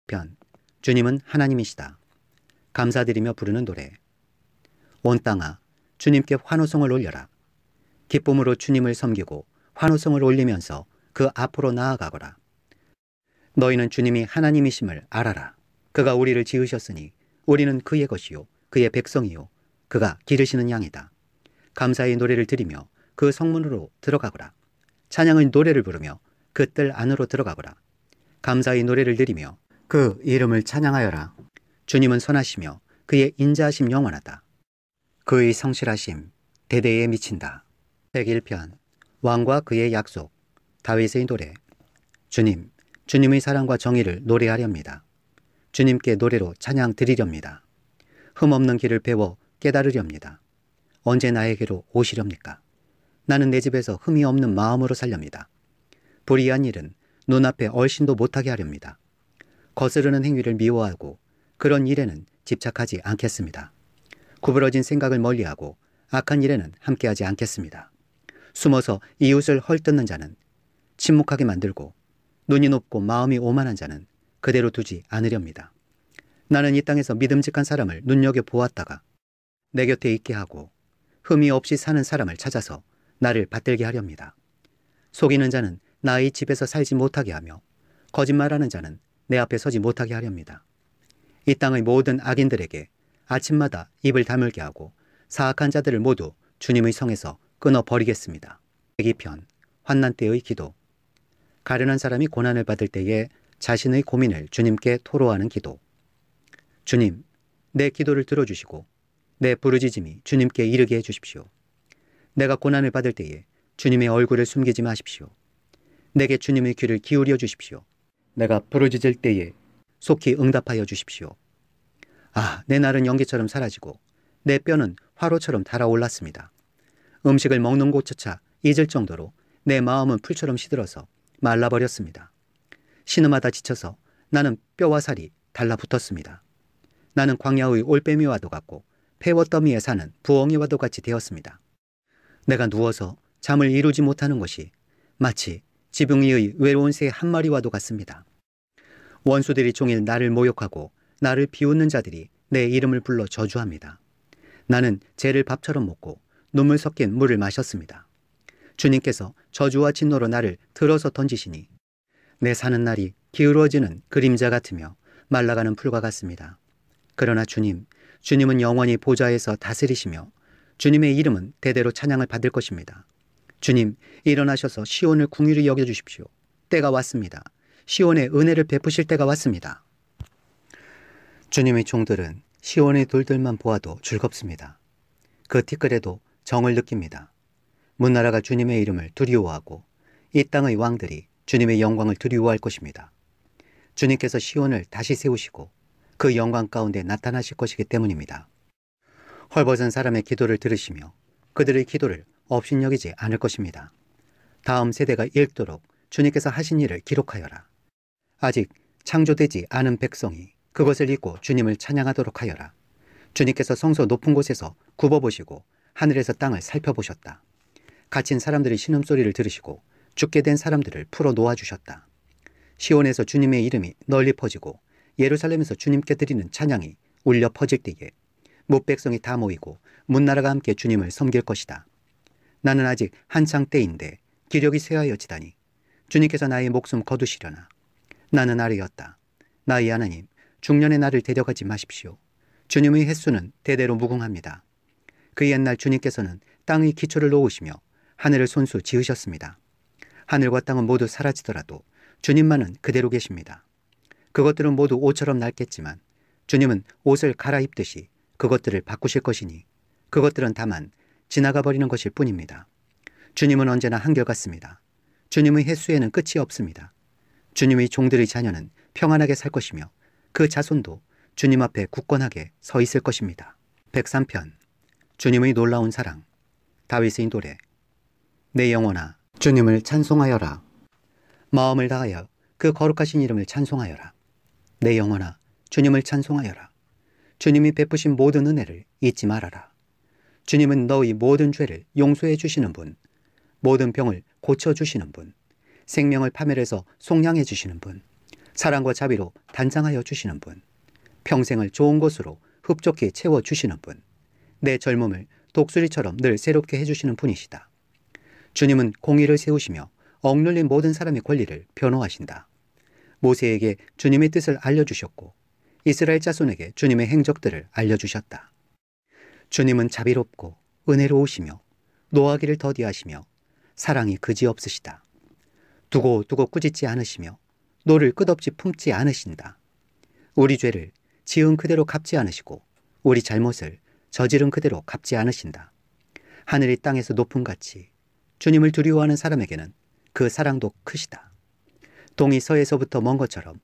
편. 주님은 하나님이시다. 감사드리며 부르는 노래. 온 땅아, 주님께 환호성을 올려라. 기쁨으로 주님을 섬기고 환호성을 올리면서 그 앞으로 나아가거라. 너희는 주님이 하나님이심을 알아라. 그가 우리를 지으셨으니 우리는 그의 것이요 그의 백성이요 그가 기르시는 양이다. 감사의 노래를 드리며 그 성문으로 들어가거라. 찬양의 노래를 부르며 그 뜰 안으로 들어가거라. 감사의 노래를 드리며 그 이름을 찬양하여라. 주님은 선하시며 그의 인자하심 영원하다. 그의 성실하심 대대에 미친다. 101편. 왕과 그의 약속. 다윗의 노래. 주님, 주님의 사랑과 정의를 노래하렵니다. 주님께 노래로 찬양 드리렵니다. 흠없는 길을 배워 깨달으렵니다. 언제 나에게로 오시렵니까? 나는 내 집에서 흠이 없는 마음으로 살렵니다. 불의한 일은 눈앞에 얼씬도 못하게 하렵니다. 거스르는 행위를 미워하고 그런 일에는 집착하지 않겠습니다. 구부러진 생각을 멀리하고 악한 일에는 함께하지 않겠습니다. 숨어서 이웃을 헐뜯는 자는 침묵하게 만들고 눈이 높고 마음이 오만한 자는 그대로 두지 않으렵니다. 나는 이 땅에서 믿음직한 사람을 눈여겨보았다가 내 곁에 있게 하고 흠이 없이 사는 사람을 찾아서 나를 받들게 하렵니다. 속이는 자는 나의 집에서 살지 못하게 하며 거짓말하는 자는 내 앞에 서지 못하게 하렵니다. 이 땅의 모든 악인들에게 아침마다 입을 다물게 하고 사악한 자들을 모두 주님의 성에서 끊어버리겠습니다. 102편. 환난 때의 기도. 가련한 사람이 고난을 받을 때에 자신의 고민을 주님께 토로하는 기도. 주님, 내 기도를 들어주시고 내 부르짖음이 주님께 이르게 해주십시오. 내가 고난을 받을 때에 주님의 얼굴을 숨기지 마십시오. 내게 주님의 귀를 기울여 주십시오. 내가 부르짖을 때에 속히 응답하여 주십시오. 아, 내 날은 연기처럼 사라지고 내 뼈는 화로처럼 달아올랐습니다. 음식을 먹는 곳조차 잊을 정도로 내 마음은 풀처럼 시들어서 말라버렸습니다. 신음하다 지쳐서 나는 뼈와 살이 달라붙었습니다. 나는 광야의 올빼미와도 같고 폐워더미에 사는 부엉이와도 같이 되었습니다. 내가 누워서 잠을 이루지 못하는 것이 마치 지붕 위의 외로운 새 한 마리와도 같습니다. 원수들이 종일 나를 모욕하고 나를 비웃는 자들이 내 이름을 불러 저주합니다. 나는 죄를 밥처럼 먹고 눈물 섞인 물을 마셨습니다. 주님께서 저주와 진노로 나를 들어서 던지시니 내 사는 날이 기울어지는 그림자 같으며 말라가는 풀과 같습니다. 그러나 주님은 영원히 보좌에서 다스리시며 주님의 이름은 대대로 찬양을 받을 것입니다. 주님, 일어나셔서 시온을 궁휼히 여겨주십시오. 때가 왔습니다. 시온에 은혜를 베푸실 때가 왔습니다. 주님의 종들은 시온의 돌들만 보아도 즐겁습니다. 그 티끌에도 정을 느낍니다. 문나라가 주님의 이름을 두려워하고 이 땅의 왕들이 주님의 영광을 두려워할 것입니다. 주님께서 시온을 다시 세우시고 그 영광 가운데 나타나실 것이기 때문입니다. 헐벗은 사람의 기도를 들으시며 그들의 기도를 업신여기지 않을 것입니다. 다음 세대가 읽도록 주님께서 하신 일을 기록하여라. 아직 창조되지 않은 백성이 그것을 읽고 주님을 찬양하도록 하여라. 주님께서 성소 높은 곳에서 굽어보시고 하늘에서 땅을 살펴보셨다. 갇힌 사람들의 신음소리를 들으시고 죽게 된 사람들을 풀어 놓아주셨다. 시온에서 주님의 이름이 널리 퍼지고 예루살렘에서 주님께 드리는 찬양이 울려 퍼질 때에 뭇백성이 다 모이고 문나라가 함께 주님을 섬길 것이다. 나는 아직 한창 때인데 기력이 쇠하여지다니 주님께서 나의 목숨 거두시려나. 나는 아뢰었다. 나의 하나님, 중년의 나를 데려가지 마십시오. 주님의 횟수는 대대로 무궁합니다. 그 옛날 주님께서는 땅의 기초를 놓으시며 하늘을 손수 지으셨습니다. 하늘과 땅은 모두 사라지더라도 주님만은 그대로 계십니다. 그것들은 모두 옷처럼 낡겠지만 주님은 옷을 갈아입듯이 그것들을 바꾸실 것이니 그것들은 다만 지나가 버리는 것일 뿐입니다. 주님은 언제나 한결같습니다. 주님의 횟수에는 끝이 없습니다. 주님의 종들의 자녀는 평안하게 살 것이며 그 자손도 주님 앞에 굳건하게 서 있을 것입니다. 103편. 주님의 놀라운 사랑. 다윗의 노래. 내 영혼아, 주님을 찬송하여라. 마음을 다하여 그 거룩하신 이름을 찬송하여라. 내 영혼아, 주님을 찬송하여라. 주님이 베푸신 모든 은혜를 잊지 말아라. 주님은 너희 모든 죄를 용서해 주시는 분, 모든 병을 고쳐주시는 분, 생명을 파멸해서 속량해 주시는 분, 사랑과 자비로 단장하여 주시는 분, 평생을 좋은 것으로 흡족히 채워주시는 분, 내 젊음을 독수리처럼 늘 새롭게 해주시는 분이시다. 주님은 공의를 세우시며 억눌린 모든 사람의 권리를 변호하신다. 모세에게 주님의 뜻을 알려주셨고 이스라엘 자손에게 주님의 행적들을 알려주셨다. 주님은 자비롭고 은혜로우시며 노하기를 더디하시며 사랑이 그지없으시다. 두고 꾸짖지 않으시며 노를 끝없이 품지 않으신다. 우리 죄를 지은 그대로 갚지 않으시고 우리 잘못을 저지른 그대로 갚지 않으신다. 하늘이 땅에서 높음같이 주님을 두려워하는 사람에게는 그 사랑도 크시다. 동이 서에서부터 먼 것처럼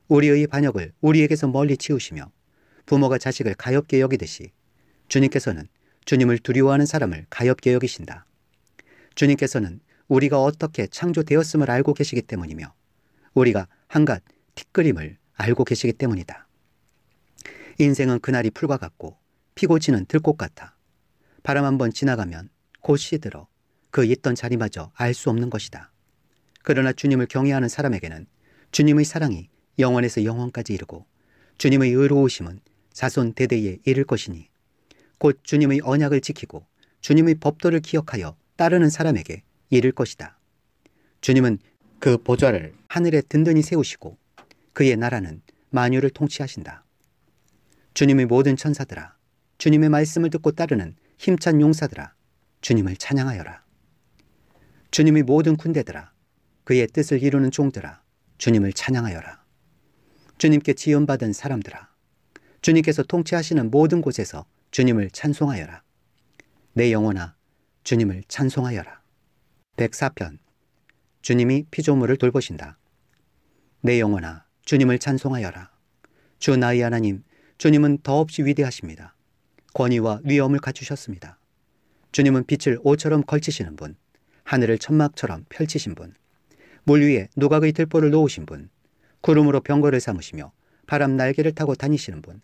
우리의 반역을 우리에게서 멀리 치우시며 부모가 자식을 가엾게 여기듯이 주님께서는 주님을 두려워하는 사람을 가엾게 여기신다. 주님께서는 우리가 어떻게 창조되었음을 알고 계시기 때문이며 우리가 한갓 티끌임을 알고 계시기 때문이다. 인생은 그날이 풀과 같고 피고 지는 들꽃 같아. 바람 한번 지나가면 곧 시들어 그 있던 자리마저 알 수 없는 것이다. 그러나 주님을 경외하는 사람에게는 주님의 사랑이 영원에서 영원까지 이르고 주님의 의로우심은 자손 대대에 이를 것이니 곧 주님의 언약을 지키고 주님의 법도를 기억하여 따르는 사람에게 이를 것이다. 주님은 그 보좌를 하늘에 든든히 세우시고 그의 나라는 만유를 통치하신다. 주님의 모든 천사들아, 주님의 말씀을 듣고 따르는 힘찬 용사들아, 주님을 찬양하여라. 주님의 모든 군대들아, 그의 뜻을 이루는 종들아, 주님을 찬양하여라. 주님께 지음받은 사람들아, 주님께서 통치하시는 모든 곳에서 주님을 찬송하여라. 내 영혼아, 주님을 찬송하여라. 104편. 주님이 피조물을 돌보신다. 내 영혼아, 주님을 찬송하여라. 주 나의 하나님, 주님은 더없이 위대하십니다. 권위와 위엄을 갖추셨습니다. 주님은 빛을 옷처럼 걸치시는 분, 하늘을 천막처럼 펼치신 분, 물 위에 누각의 들보를 놓으신 분, 구름으로 병거를 삼으시며 바람 날개를 타고 다니시는 분,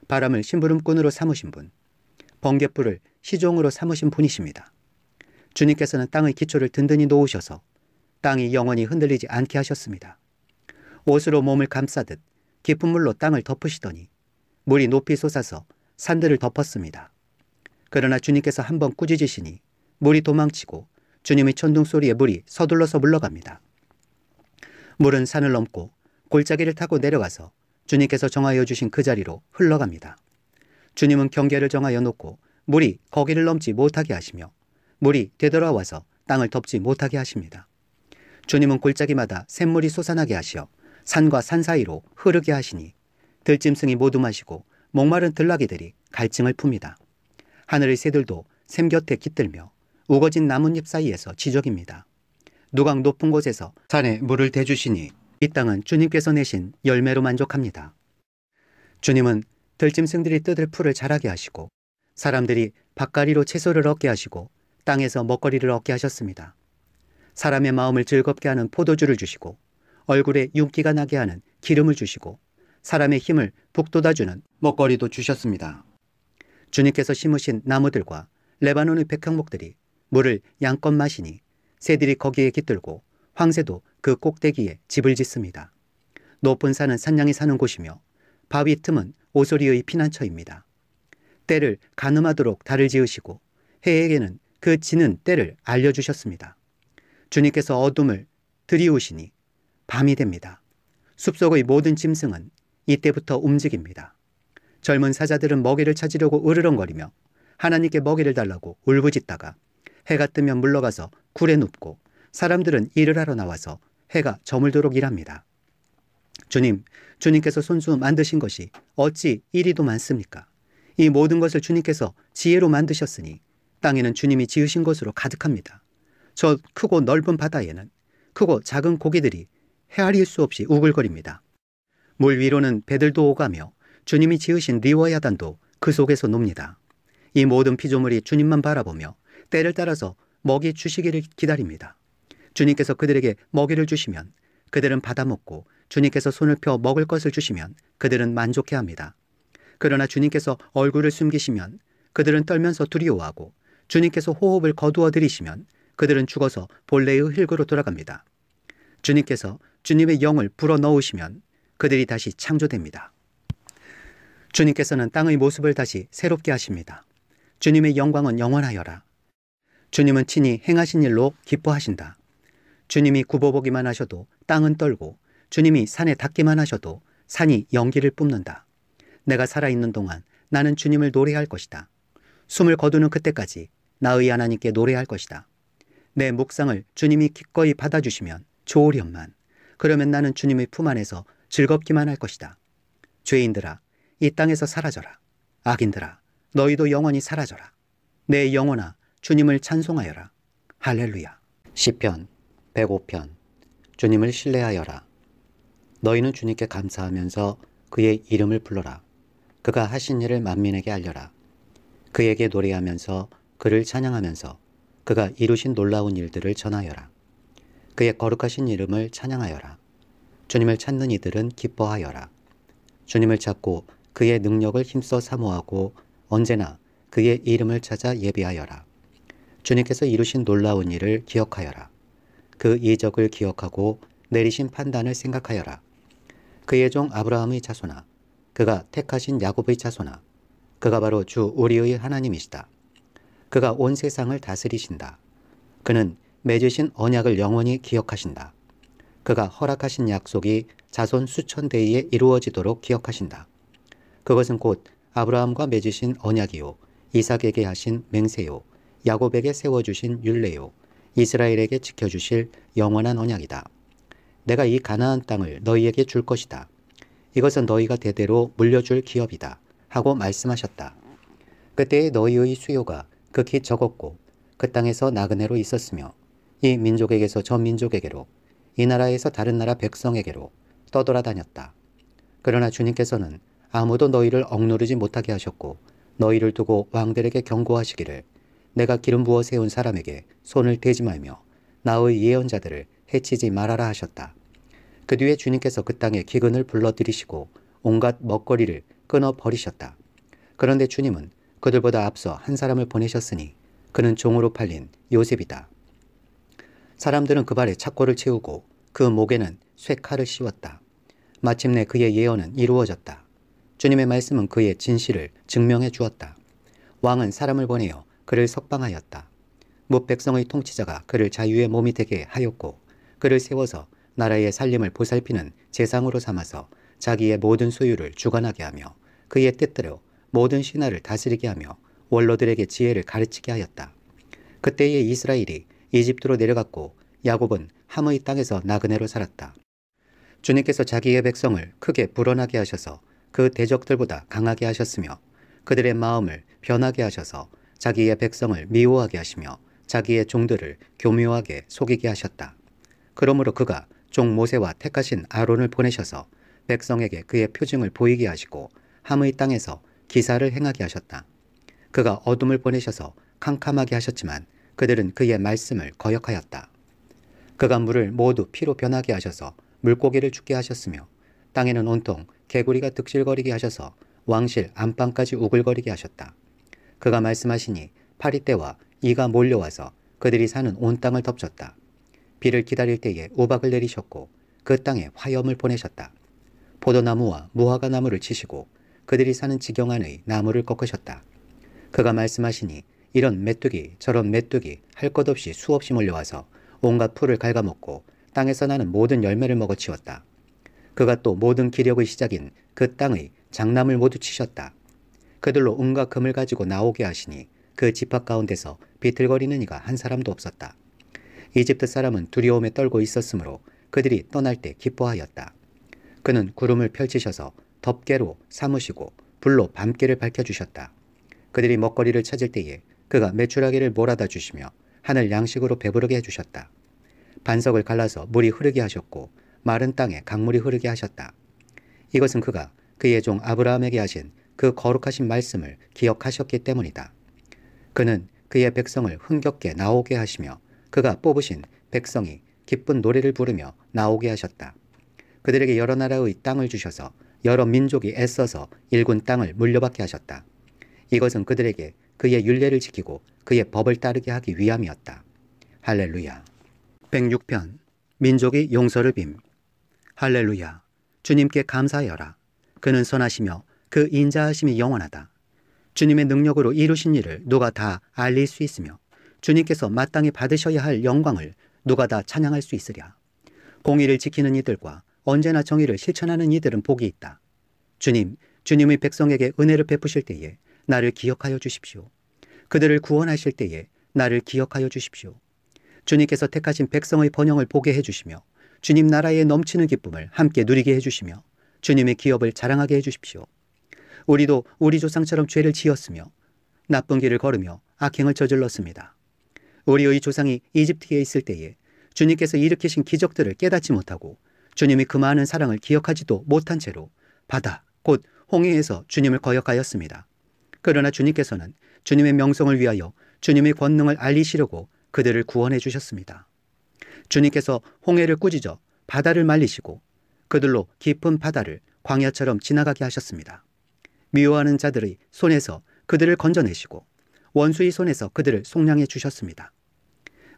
바람을 심부름꾼으로 삼으신 분, 번갯불을 시종으로 삼으신 분이십니다. 주님께서는 땅의 기초를 든든히 놓으셔서 땅이 영원히 흔들리지 않게 하셨습니다. 옷으로 몸을 감싸듯 깊은 물로 땅을 덮으시더니 물이 높이 솟아서 산들을 덮었습니다. 그러나 주님께서 한번 꾸짖으시니 물이 도망치고 주님의 천둥 소리에 물이 서둘러서 물러갑니다. 물은 산을 넘고 골짜기를 타고 내려가서 주님께서 정하여 주신 그 자리로 흘러갑니다. 주님은 경계를 정하여 놓고 물이 거기를 넘지 못하게 하시며 물이 되돌아와서 땅을 덮지 못하게 하십니다. 주님은 골짜기마다 샘물이 솟아나게 하시어 산과 산 사이로 흐르게 하시니 들짐승이 모두 마시고 목마른 들나귀들이 갈증을 풉니다. 하늘의 새들도 샘 곁에 깃들며 우거진 나뭇잎 사이에서 지저깁니다. 누각 높은 곳에서 산에 물을 대주시니 이 땅은 주님께서 내신 열매로 만족합니다. 주님은 들짐승들이 뜯을 풀을 자라게 하시고 사람들이 밭가리로 채소를 얻게 하시고 땅에서 먹거리를 얻게 하셨습니다. 사람의 마음을 즐겁게 하는 포도주를 주시고 얼굴에 윤기가 나게 하는 기름을 주시고 사람의 힘을 북돋아주는 먹거리도 주셨습니다. 주님께서 심으신 나무들과 레바논의 백향목들이 물을 양껏 마시니 새들이 거기에 깃들고 황새도 그 꼭대기에 집을 짓습니다. 높은 산은 산양이 사는 곳이며 바위 틈은 오소리의 피난처입니다. 때를 가늠하도록 달을 지으시고 해에게는 그 지는 때를 알려주셨습니다. 주님께서 어둠을 들이우시니 밤이 됩니다. 숲속의 모든 짐승은 이때부터 움직입니다. 젊은 사자들은 먹이를 찾으려고 으르렁거리며 하나님께 먹이를 달라고 울부짖다가 해가 뜨면 물러가서 굴에 눕고 사람들은 일을 하러 나와서 해가 저물도록 일합니다. 주님께서 손수 만드신 것이 어찌 이리도 많습니까? 이 모든 것을 주님께서 지혜로 만드셨으니 땅에는 주님이 지으신 것으로 가득합니다. 저 크고 넓은 바다에는 크고 작은 고기들이 헤아릴 수 없이 우글거립니다. 물 위로는 배들도 오가며 주님이 지으신 리워야단도 그 속에서 놉니다. 이 모든 피조물이 주님만 바라보며 때를 따라서 먹이 주시기를 기다립니다. 주님께서 그들에게 먹이를 주시면 그들은 받아먹고 주님께서 손을 펴 먹을 것을 주시면 그들은 만족해합니다. 그러나 주님께서 얼굴을 숨기시면 그들은 떨면서 두려워하고 주님께서 호흡을 거두어 들이시면 그들은 죽어서 본래의 흙으로 돌아갑니다. 주님께서 주님의 영을 불어넣으시면 그들이 다시 창조됩니다. 주님께서는 땅의 모습을 다시 새롭게 하십니다. 주님의 영광은 영원하여라. 주님은 친히 행하신 일로 기뻐하신다. 주님이 굽어보기만 하셔도 땅은 떨고 주님이 산에 닿기만 하셔도 산이 연기를 뿜는다. 내가 살아있는 동안 나는 주님을 노래할 것이다. 숨을 거두는 그때까지 나의 하나님께 노래할 것이다. 내 묵상을 주님이 기꺼이 받아주시면 좋으련만 그러면 나는 주님의 품 안에서 즐겁기만 할 것이다. 죄인들아 이 땅에서 사라져라. 악인들아 너희도 영원히 사라져라. 내 영혼아 주님을 찬송하여라. 할렐루야. 시편 105편. 주님을 신뢰하여라. 너희는 주님께 감사하면서 그의 이름을 불러라. 그가 하신 일을 만민에게 알려라. 그에게 노래하면서 그를 찬양하면서 그가 이루신 놀라운 일들을 전하여라. 그의 거룩하신 이름을 찬양하여라. 주님을 찾는 이들은 기뻐하여라. 주님을 찾고 그의 능력을 힘써 사모하고 언제나 그의 이름을 찾아 예비하여라. 주님께서 이루신 놀라운 일을 기억하여라. 그 이적을 기억하고 내리신 판단을 생각하여라. 그의 종 아브라함의 자손아, 그가 택하신 야곱의 자손아, 그가 바로 주 우리의 하나님이시다. 그가 온 세상을 다스리신다. 그는 맺으신 언약을 영원히 기억하신다. 그가 허락하신 약속이 자손 수천 대에 이루어지도록 기억하신다. 그것은 곧 아브라함과 맺으신 언약이요, 이삭에게 하신 맹세요, 야곱에게 세워주신 율례요, 이스라엘에게 지켜주실 영원한 언약이다. 내가 이 가나안 땅을 너희에게 줄 것이다. 이것은 너희가 대대로 물려줄 기업이다. 하고 말씀하셨다. 그때에 너희의 수요가 극히 적었고 그 땅에서 나그네로 있었으며 이 민족에게서 저 민족에게로 이 나라에서 다른 나라 백성에게로 떠돌아다녔다. 그러나 주님께서는 아무도 너희를 억누르지 못하게 하셨고 너희를 두고 왕들에게 경고하시기를 내가 기름 부어 세운 사람에게 손을 대지 말며 나의 예언자들을 해치지 말아라 하셨다. 그 뒤에 주님께서 그 땅에 기근을 불러들이시고 온갖 먹거리를 끊어버리셨다. 그런데 주님은 그들보다 앞서 한 사람을 보내셨으니 그는 종으로 팔린 요셉이다. 사람들은 그 발에 착고를 채우고 그 목에는 쇠칼을 씌웠다. 마침내 그의 예언은 이루어졌다. 주님의 말씀은 그의 진실을 증명해 주었다. 왕은 사람을 보내어 그를 석방하였다. 뭇백성의 통치자가 그를 자유의 몸이 되게 하였고 그를 세워서 나라의 살림을 보살피는 재상으로 삼아서 자기의 모든 소유를 주관하게 하며 그의 뜻대로 모든 신하를 다스리게 하며 원로들에게 지혜를 가르치게 하였다. 그때에 이스라엘이 이집트로 내려갔고 야곱은 함의 땅에서 나그네로 살았다. 주님께서 자기의 백성을 크게 불어나게 하셔서 그 대적들보다 강하게 하셨으며 그들의 마음을 변하게 하셔서 자기의 백성을 미워하게 하시며 자기의 종들을 교묘하게 속이게 하셨다. 그러므로 그가 종 모세와 택하신 아론을 보내셔서 백성에게 그의 표징을 보이게 하시고 함의 땅에서 기사를 행하게 하셨다. 그가 어둠을 보내셔서 캄캄하게 하셨지만 그들은 그의 말씀을 거역하였다. 그가 물을 모두 피로 변하게 하셔서 물고기를 죽게 하셨으며 땅에는 온통 개구리가 득실거리게 하셔서 왕실 안방까지 우글거리게 하셨다. 그가 말씀하시니 파리떼와 이가 몰려와서 그들이 사는 온 땅을 덮쳤다. 비를 기다릴 때에 우박을 내리셨고 그 땅에 화염을 보내셨다. 포도나무와 무화과 나무를 치시고 그들이 사는 지경 안의 나무를 꺾으셨다. 그가 말씀하시니 이런 메뚜기 저런 메뚜기 할 것 없이 수없이 몰려와서 온갖 풀을 갉아먹고 땅에서 나는 모든 열매를 먹어치웠다. 그가 또 모든 기력의 시작인 그 땅의 장남을 모두 치셨다. 그들로 은과 금을 가지고 나오게 하시니 그 집합 가운데서 비틀거리는 이가 한 사람도 없었다. 이집트 사람은 두려움에 떨고 있었으므로 그들이 떠날 때 기뻐하였다. 그는 구름을 펼치셔서 덮개로 삼으시고 불로 밤길을 밝혀주셨다. 그들이 먹거리를 찾을 때에 그가 메추라기를 몰아다 주시며 하늘 양식으로 배부르게 해주셨다. 반석을 갈라서 물이 흐르게 하셨고 마른 땅에 강물이 흐르게 하셨다. 이것은 그가 그의 종 아브라함에게 하신 그 거룩하신 말씀을 기억하셨기 때문이다. 그는 그의 백성을 흥겹게 나오게 하시며 그가 뽑으신 백성이 기쁜 노래를 부르며 나오게 하셨다. 그들에게 여러 나라의 땅을 주셔서 여러 민족이 애써서 일군 땅을 물려받게 하셨다. 이것은 그들에게 그의 율례를 지키고 그의 법을 따르게 하기 위함이었다. 할렐루야. 106편. 민족이 용서를 빔. 할렐루야. 주님께 감사하여라. 그는 선하시며 그 인자하심이 영원하다. 주님의 능력으로 이루신 일을 누가 다 알릴 수 있으며 주님께서 마땅히 받으셔야 할 영광을 누가 다 찬양할 수 있으랴. 공의를 지키는 이들과 언제나 정의를 실천하는 이들은 복이 있다. 주님의 백성에게 은혜를 베푸실 때에 나를 기억하여 주십시오. 그들을 구원하실 때에 나를 기억하여 주십시오. 주님께서 택하신 백성의 번영을 보게 해주시며 주님 나라의 넘치는 기쁨을 함께 누리게 해주시며 주님의 기업을 자랑하게 해주십시오. 우리도 우리 조상처럼 죄를 지었으며 나쁜 길을 걸으며 악행을 저질렀습니다. 우리의 조상이 이집트에 있을 때에 주님께서 일으키신 기적들을 깨닫지 못하고 주님이 그 많은 사랑을 기억하지도 못한 채로 바다, 곧 홍해에서 주님을 거역하였습니다. 그러나 주님께서는 주님의 명성을 위하여 주님의 권능을 알리시려고 그들을 구원해 주셨습니다. 주님께서 홍해를 꾸짖어 바다를 말리시고 그들로 깊은 바다를 광야처럼 지나가게 하셨습니다. 미워하는 자들의 손에서 그들을 건져내시고 원수의 손에서 그들을 속량해 주셨습니다.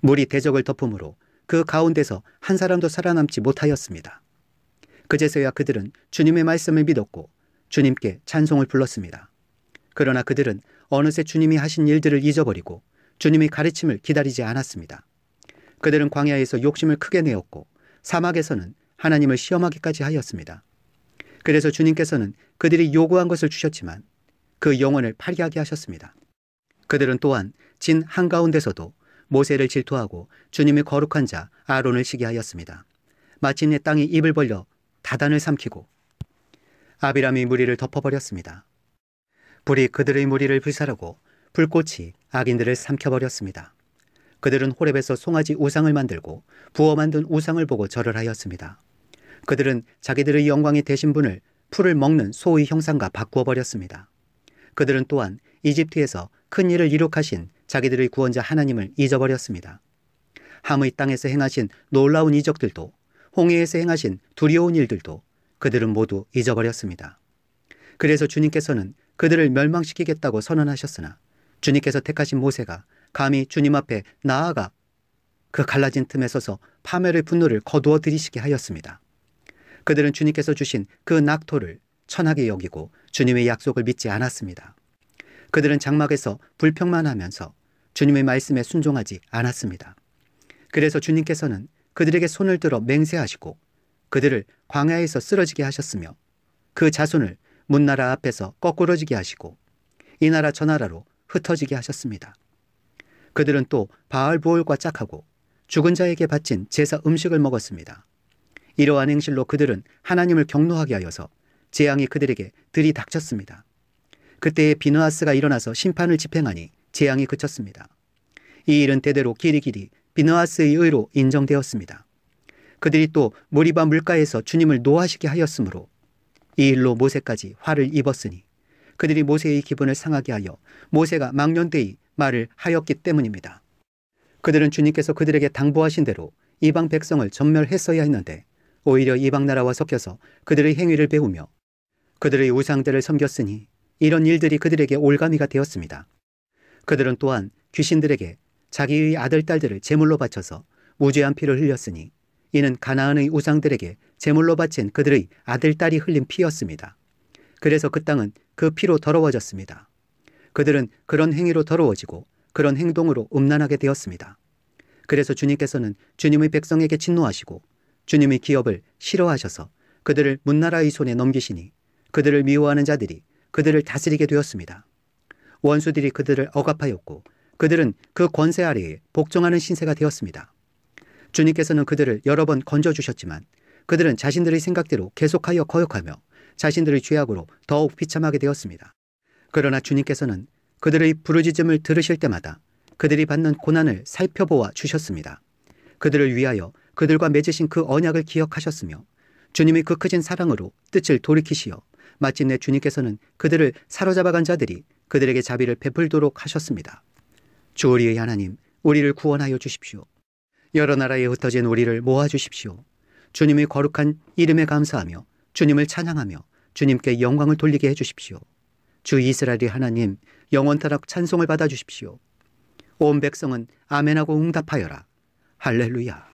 물이 대적을 덮음으로 그 가운데서 한 사람도 살아남지 못하였습니다. 그제서야 그들은 주님의 말씀을 믿었고 주님께 찬송을 불렀습니다. 그러나 그들은 어느새 주님이 하신 일들을 잊어버리고 주님의 가르침을 기다리지 않았습니다. 그들은 광야에서 욕심을 크게 내었고 사막에서는 하나님을 시험하기까지 하였습니다. 그래서 주님께서는 그들이 요구한 것을 주셨지만 그 영혼을 파리하게 하셨습니다. 그들은 또한 진 한가운데서도 모세를 질투하고 주님의 거룩한 자 아론을 시기하였습니다. 마침내 땅이 입을 벌려 다단을 삼키고 아비람의 무리를 덮어버렸습니다. 불이 그들의 무리를 불사르고 불꽃이 악인들을 삼켜버렸습니다. 그들은 호렙에서 송아지 우상을 만들고 부어 만든 우상을 보고 절을 하였습니다. 그들은 자기들의 영광이 되신 분을 풀을 먹는 소의 형상과 바꾸어 버렸습니다. 그들은 또한 이집트에서 큰 일을 이룩하신 자기들의 구원자 하나님을 잊어버렸습니다. 함의 땅에서 행하신 놀라운 이적들도 홍해에서 행하신 두려운 일들도 그들은 모두 잊어버렸습니다. 그래서 주님께서는 그들을 멸망시키겠다고 선언하셨으나 주님께서 택하신 모세가 감히 주님 앞에 나아가 그 갈라진 틈에 서서 파멸의 분노를 거두어 들이시게 하였습니다. 그들은 주님께서 주신 그 낙토를 천하게 여기고 주님의 약속을 믿지 않았습니다. 그들은 장막에서 불평만 하면서 주님의 말씀에 순종하지 않았습니다. 그래서 주님께서는 그들에게 손을 들어 맹세하시고 그들을 광야에서 쓰러지게 하셨으며 그 자손을 문나라 앞에서 거꾸러지게 하시고 이 나라 저 나라로 흩어지게 하셨습니다. 그들은 또 바알보올과 짝하고 죽은 자에게 바친 제사 음식을 먹었습니다. 이러한 행실로 그들은 하나님을 경노하게 하여서 재앙이 그들에게 들이닥쳤습니다. 그때에 비느하스가 일어나서 심판을 집행하니 재앙이 그쳤습니다. 이 일은 대대로 길이길이 비느하스의 의로 인정되었습니다. 그들이 또 무리바 물가에서 주님을 노하시게 하였으므로 이 일로 모세까지 화를 입었으니 그들이 모세의 기분을 상하게 하여 모세가 망년되이 말을 하였기 때문입니다. 그들은 주님께서 그들에게 당부하신 대로 이방 백성을 전멸했어야 했는데 오히려 이방 나라와 섞여서 그들의 행위를 배우며 그들의 우상들을 섬겼으니 이런 일들이 그들에게 올가미가 되었습니다. 그들은 또한 귀신들에게 자기의 아들, 딸들을 제물로 바쳐서 무죄한 피를 흘렸으니 이는 가나안의 우상들에게 제물로 바친 그들의 아들, 딸이 흘린 피였습니다. 그래서 그 땅은 그 피로 더러워졌습니다. 그들은 그런 행위로 더러워지고 그런 행동으로 음란하게 되었습니다. 그래서 주님께서는 주님의 백성에게 진노하시고 주님의 기업을 싫어하셔서 그들을 문나라의 손에 넘기시니 그들을 미워하는 자들이 그들을 다스리게 되었습니다. 원수들이 그들을 억압하였고 그들은 그 권세 아래에 복종하는 신세가 되었습니다. 주님께서는 그들을 여러 번 건져주셨지만 그들은 자신들의 생각대로 계속하여 거역하며 자신들의 죄악으로 더욱 비참하게 되었습니다. 그러나 주님께서는 그들의 부르짖음을 들으실 때마다 그들이 받는 고난을 살펴보아 주셨습니다. 그들을 위하여 그들과 맺으신 그 언약을 기억하셨으며 주님의 그 크신 사랑으로 뜻을 돌이키시어 마침내 주님께서는 그들을 사로잡아간 자들이 그들에게 자비를 베풀도록 하셨습니다. 주 우리의 하나님, 우리를 구원하여 주십시오. 여러 나라에 흩어진 우리를 모아주십시오. 주님의 거룩한 이름에 감사하며 주님을 찬양하며 주님께 영광을 돌리게 해주십시오. 주 이스라엘의 하나님, 영원토록 찬송을 받아주십시오. 온 백성은 아멘하고 응답하여라. 할렐루야.